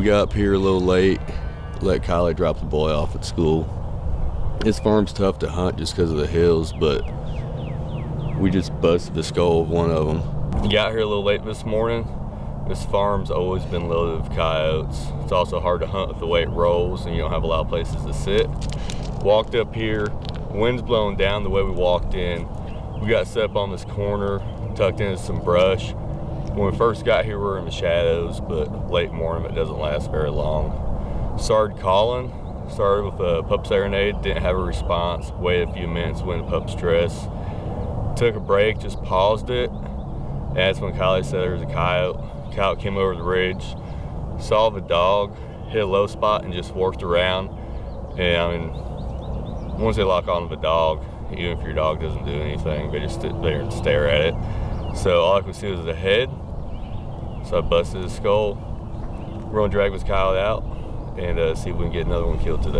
got up here a little late, let Kylie drop the boy off at school. This farm's tough to hunt just because of the hills, but we just busted the skull of one of them. Got here a little late this morning. This farm's always been loaded with coyotes. It's also hard to hunt with the way it rolls and you don't have a lot of places to sit. Walked up here, wind's blowing down the way we walked in. We got set up on this corner, tucked into some brush. When we first got here, we were in the shadows, but late morning, it doesn't last very long. Started calling, started with a pup serenade, didn't have a response, waited a few minutes when the pups dressed. Took a break, just paused it, and that's when Kylie said there was a coyote. Coyote came over the ridge, saw the dog, hit a low spot, and just worked around. And I mean, once they lock on to the dog, even if your dog doesn't do anything, they just sit there and stare at it. So all I could see was the head. So I busted his skull. We're gonna drag this coyote out and see if we can get another one killed today.